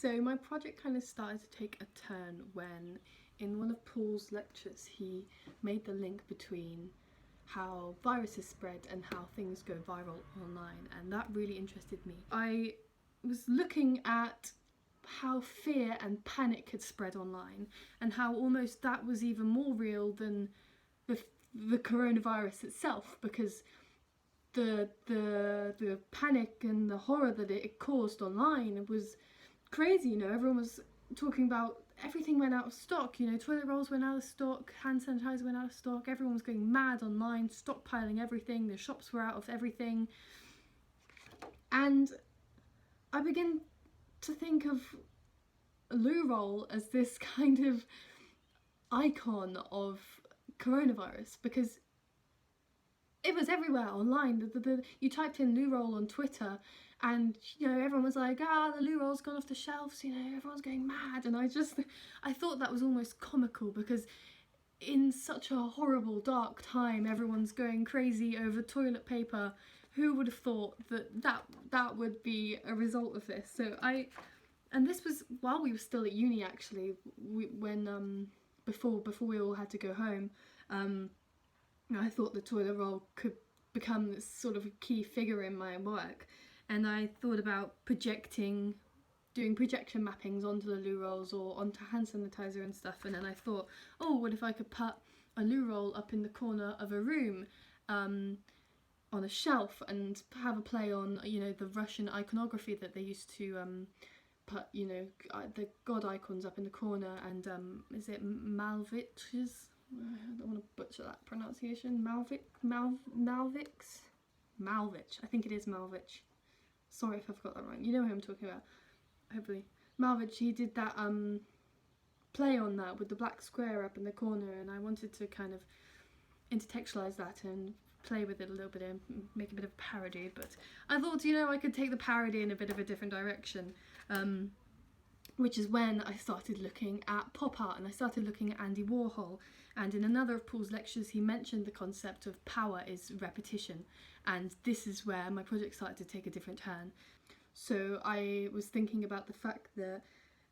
So my project kind of started to take a turn when in one of Paul's lectures he made the link between how viruses spread and how things go viral online, and that really interested me. I was looking at how fear and panic had spread online and how almost that was even more real than the coronavirus itself, because the panic and the horror that it caused online was crazy. You know, everyone was talking about everything went out of stock. You know, toilet rolls went out of stock, hand sanitizer went out of stock, everyone was going mad online, stockpiling everything, the shops were out of everything. And I began to think of loo roll as this kind of icon of coronavirus, because it was everywhere online. You typed in loo roll on Twitter and, you know, everyone was like, the loo roll's gone off the shelves, you know, everyone's going mad. And I thought that was almost comical, because in such a horrible, dark time, everyone's going crazy over toilet paper. Who would have thought that would be a result of this? And this was while we were still at uni, actually, before we all had to go home. I thought the toilet roll could become this sort of a key figure in my work, and I thought about doing projection mappings onto the loo rolls or onto hand sanitizer and stuff. And then I thought, oh, what if I could put a loo roll up in the corner of a room on a shelf and have a play on, you know, the Russian iconography that they used to put, you know, the god icons up in the corner. And is it Malvich's? I don't want to butcher that pronunciation. Malvich. I think it is Malvich. Sorry if I've got that wrong. You know who I'm talking about, hopefully. Malvich, he did that play on that with the black square up in the corner, and I wanted to kind of intertextualize that and play with it a little bit and make a bit of a parody. But I thought, you know, I could take the parody in a bit of a different direction. Which is when I started looking at pop art, and I started looking at Andy Warhol. And in another of Paul's lectures, he mentioned the concept of power is repetition, and this is where my project started to take a different turn. So I was thinking about the fact that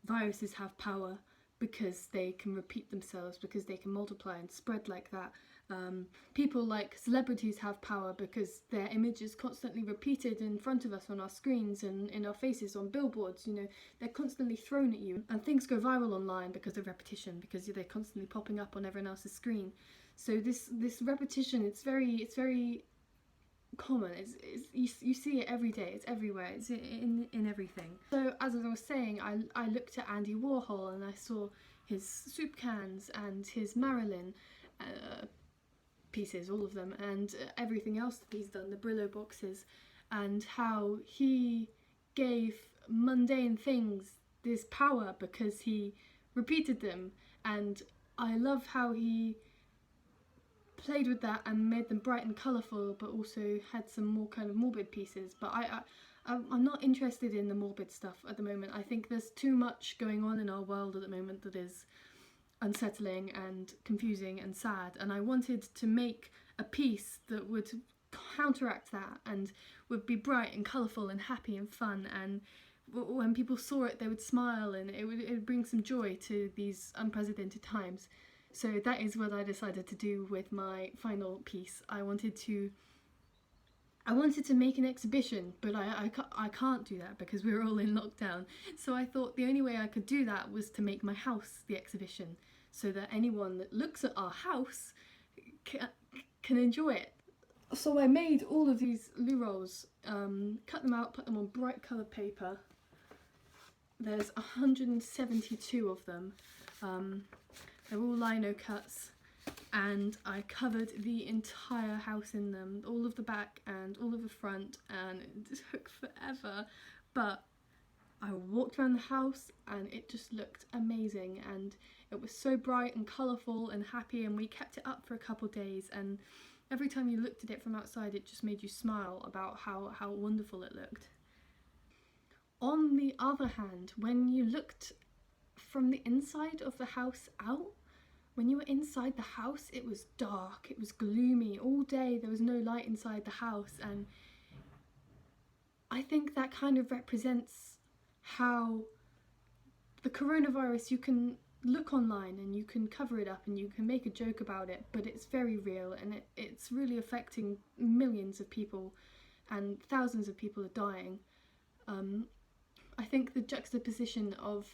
viruses have power because they can repeat themselves, because they can multiply and spread like that. People like celebrities have power because their image is constantly repeated in front of us on our screens and in our faces on billboards. You know, they're constantly thrown at you, and things go viral online because of repetition, because they're constantly popping up on everyone else's screen. So this repetition, it's very common. You see it every day. It's everywhere. It's in everything. So as I was saying, I looked at Andy Warhol and I saw his soup cans and his Marilyn pieces, all of them, and everything else that he's done, the Brillo boxes, and how he gave mundane things this power because he repeated them. And I love how he played with that and made them bright and colourful, but also had some more kind of morbid pieces. But I'm not interested in the morbid stuff at the moment. I think there's too much going on in our world at the moment that is unsettling and confusing and sad, and I wanted to make a piece that would counteract that and would be bright and colourful and happy and fun, and when people saw it they would smile, and it would bring some joy to these unprecedented times. So that is what I decided to do with my final piece. I wanted to make an exhibition, but I can't do that because we're all in lockdown. So I thought the only way I could do that was to make my house the exhibition, so that anyone that looks at our house can enjoy it. So I made all of these loo rolls, cut them out, put them on bright coloured paper. There's 172 of them. They're all lino cuts, and I covered the entire house in them, all of the back and all of the front, and it took forever, but I walked around the house and it just looked amazing, and it was so bright and colourful and happy, and we kept it up for a couple of days, and every time you looked at it from outside it just made you smile about how wonderful it looked. On the other hand, when you looked from the inside of the house out, when you were inside the house, it was dark, it was gloomy all day, there was no light inside the house, and I think that kind of represents how the coronavirus, you can look online and you can cover it up and you can make a joke about it, but it's very real, and it's really affecting millions of people, and thousands of people are dying. I think the juxtaposition of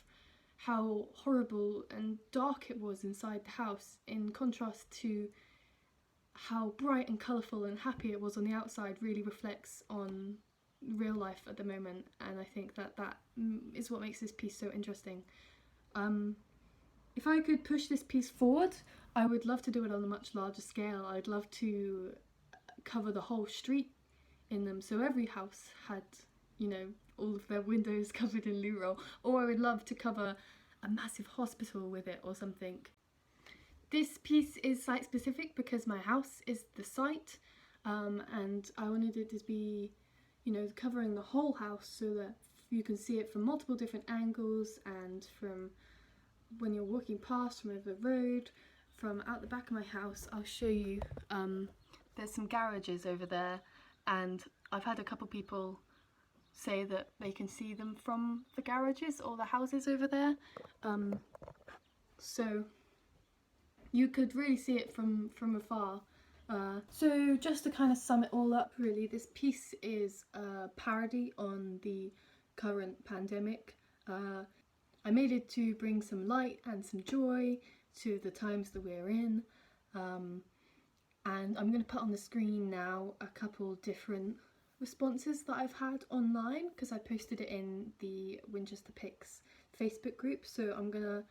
how horrible and dark it was inside the house in contrast to how bright and colourful and happy it was on the outside really reflects on real life at the moment, and I think that is what makes this piece so interesting. If I could push this piece forward, I would love to do it on a much larger scale. I'd love to cover the whole street in them, so every house had, you know, all of their windows covered in loo roll, or I would love to cover a massive hospital with it or something. This piece is site specific because my house is the site, and I wanted it to be, you know, covering the whole house so that you can see it from multiple different angles, and from when you're walking past, from over the road, from out the back of my house. I'll show you. There's some garages over there, and I've had a couple people say that they can see them from the garages or the houses over there. So you could really see it from afar. So just to kind of sum it all up, really, this piece is a parody on the current pandemic. I made it to bring some light and some joy to the times that we're in, and I'm going to put on the screen now a couple different responses that I've had online, because I posted it in the Winchester Picks Facebook group, so I'm going to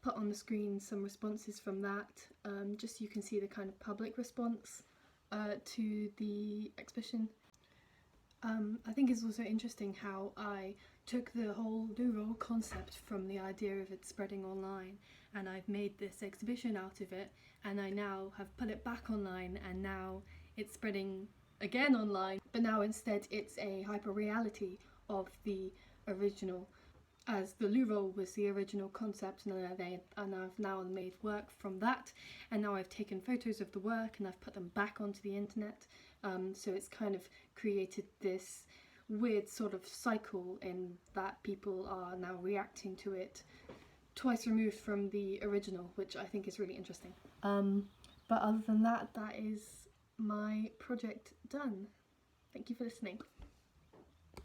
put on the screen some responses from that, just so you can see the kind of public response to the exhibition. I think it's also interesting how I took the whole loo roll concept from the idea of it spreading online, and I've made this exhibition out of it, and I now have put it back online, and now it's spreading again online, but now instead it's a hyper reality of the original, as the loo roll was the original concept, and I've now made work from that, and now I've taken photos of the work and I've put them back onto the internet, so it's kind of created this weird sort of cycle in that people are now reacting to it twice removed from the original, which I think is really interesting. But other than that, that is my project done. Thank you for listening.